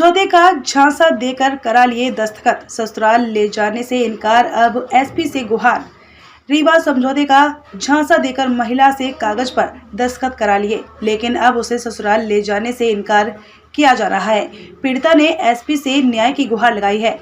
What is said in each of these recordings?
समझौते का झांसा देकर करा लिए दस्तखत, ससुराल ले जाने से इनकार, अब एसपी से गुहार। रीवा समझौते का झांसा देकर महिला से कागज पर दस्तखत करा लिए, लेकिन अब उसे ससुराल ले जाने से इनकार किया जा रहा है। पीड़िता ने एसपी से न्याय की गुहार लगाई है।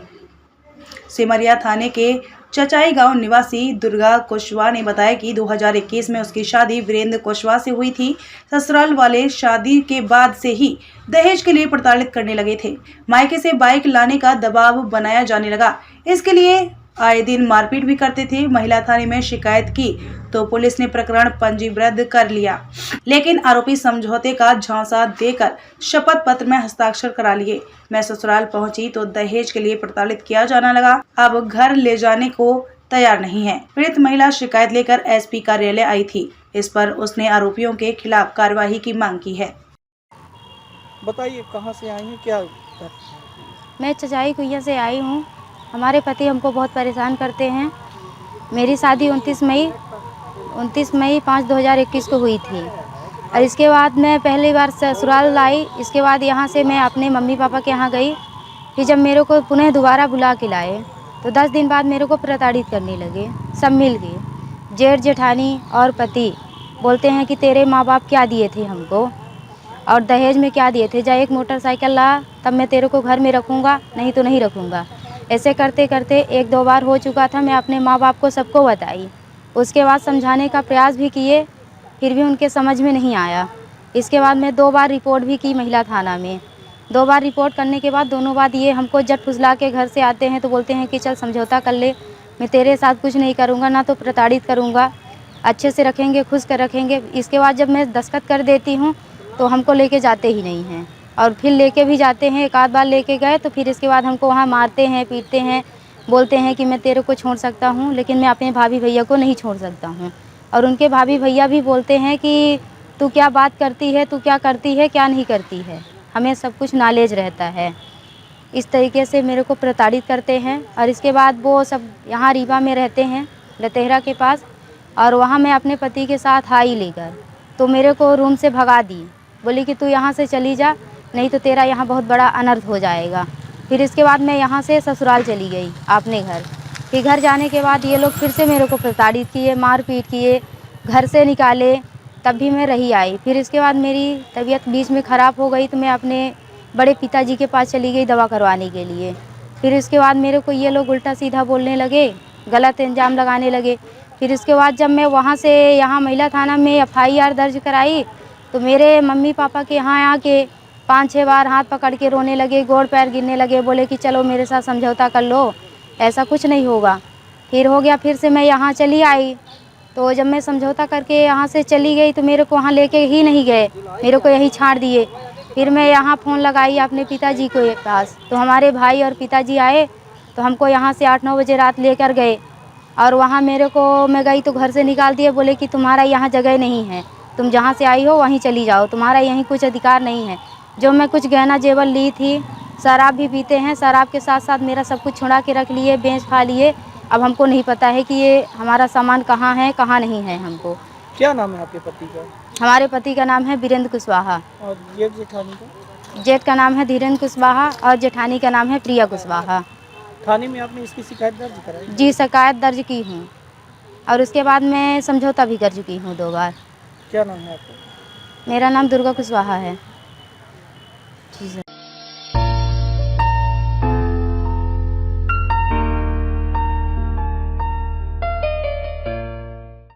सिमरिया थाने के चचाई गांव निवासी दुर्गा कुशवाहा ने बताया कि 2021 में उसकी शादी वीरेंद्र कुशवाहा से हुई थी। ससुराल वाले शादी के बाद से ही दहेज के लिए प्रताड़ित करने लगे थे। मायके से बाइक लाने का दबाव बनाया जाने लगा। इसके लिए आए दिन मारपीट भी करते थे। महिला थाने में शिकायत की तो पुलिस ने प्रकरण पंजीबद्ध कर लिया, लेकिन आरोपी समझौते का झांसा देकर शपथ पत्र में हस्ताक्षर करा लिए। मैं ससुराल पहुंची तो दहेज के लिए प्रताड़ित किया जाने लगा। अब घर ले जाने को तैयार नहीं है। पीड़ित महिला शिकायत लेकर एसपी कार्यालय आई थी। इस पर उसने आरोपियों के खिलाफ कार्यवाही की मांग की है। बताइए कहाँ से आई हैं, क्या? मैं चचाई कुइया से आई हूँ। हमारे पति हमको बहुत परेशान करते हैं। मेरी शादी 29 मई 5 2021 को हुई थी और इसके बाद मैं पहली बार ससुराल आई। इसके बाद यहाँ से मैं अपने मम्मी पापा के यहाँ गई। फिर जब मेरे को पुनः दोबारा बुला के लाए तो 10 दिन बाद मेरे को प्रताड़ित करने लगे। सब मिल गए, जेठ जेठानी और पति बोलते हैं कि तेरे माँ बाप क्या दिए थे हमको और दहेज में क्या दिए थे, जा एक मोटरसाइकिल ला तब मैं तेरे को घर में रखूँगा, नहीं तो नहीं रखूँगा। ऐसे करते करते 1-2 बार हो चुका था। मैं अपने माँ बाप को सबको बताई। उसके बाद समझाने का प्रयास भी किए, फिर भी उनके समझ में नहीं आया। इसके बाद मैं 2 बार रिपोर्ट भी की महिला थाना में। 2 बार रिपोर्ट करने के बाद दोनों बात ये हमको जब फुसला के घर से आते हैं तो बोलते हैं कि चल समझौता कर ले, मैं तेरे साथ कुछ नहीं करूँगा, ना तो प्रताड़ित करूँगा, अच्छे से रखेंगे, खुश कर रखेंगे। इसके बाद जब मैं दस्तखत कर देती हूँ तो हमको लेके जाते ही नहीं हैं और फिर लेके भी जाते हैं। एक आध बार लेके गए तो फिर इसके बाद हमको वहाँ मारते हैं, पीटते हैं, बोलते हैं कि मैं तेरे को छोड़ सकता हूँ, लेकिन मैं अपने भाभी भैया को नहीं छोड़ सकता हूँ। और उनके भाभी भैया भी बोलते हैं कि तू क्या बात करती है, तू क्या करती है, क्या नहीं करती है, हमें सब कुछ नॉलेज रहता है। इस तरीके से मेरे को प्रताड़ित करते हैं। और इसके बाद वो सब यहाँ रीवा में रहते हैं, लतेहरा के पास, और वहाँ मैं अपने पति के साथ आई लेकर तो मेरे को रूम से भगा दी। बोली कि तू यहाँ से चली जा, नहीं तो तेरा यहाँ बहुत बड़ा अनर्थ हो जाएगा। फिर इसके बाद मैं यहाँ से ससुराल चली गई अपने घर। फिर घर जाने के बाद ये लोग फिर से मेरे को प्रताड़ित किए, मारपीट किए, घर से निकाले, तब भी मैं रही आई। फिर इसके बाद मेरी तबीयत बीच में ख़राब हो गई तो मैं अपने बड़े पिताजी के पास चली गई दवा करवाने के लिए। फिर इसके बाद मेरे को ये लोग उल्टा सीधा बोलने लगे, गलत इल्ज़ाम लगाने लगे। फिर इसके बाद जब मैं वहाँ से यहाँ महिला थाना में FIR दर्ज कराई तो मेरे मम्मी पापा के यहाँ आके 5-6 बार हाथ पकड़ के रोने लगे, गोड़ पैर गिरने लगे, बोले कि चलो मेरे साथ समझौता कर लो, ऐसा कुछ नहीं होगा। फिर हो गया, फिर से मैं यहाँ चली आई। तो जब मैं समझौता करके यहाँ से चली गई तो मेरे को वहाँ लेके ही नहीं गए, मेरे को यहीं छाड़ दिए। फिर मैं यहाँ फ़ोन लगाई अपने पिताजी के पास तो हमारे भाई और पिताजी आए तो हमको यहाँ से 8-9 बजे रात लेकर गए और वहाँ मेरे को, मैं गई तो घर से निकाल दिए, बोले कि तुम्हारा यहाँ जगह नहीं है, तुम जहाँ से आई हो वहीं चली जाओ, तुम्हारा यहीं कुछ अधिकार नहीं है। जो मैं कुछ गहना जेवर ली थी, शराब भी पीते हैं, शराब के साथ साथ मेरा सब कुछ छुड़ा के रख लिए, बेच खा लिए। अब हमको नहीं पता है कि ये हमारा सामान कहाँ है, कहाँ नहीं है। हमको क्या नाम है आपके पति का? हमारे पति का नाम है वीरेंद्र कुशवाहा और जेठ जेठानी का? जेठ का नाम है धीरेन्द्र कुशवाहा और जेठानी का नाम है प्रिया कुशवाहा। थाने में आपने इसकी शिकायत दर्ज कराई? जी, शिकायत दर्ज की हूँ और उसके बाद मैं समझौता भी कर चुकी हूँ 2 बार। क्या नाम है आपका? मेरा नाम दुर्गा कुशवाहा है। जी सर।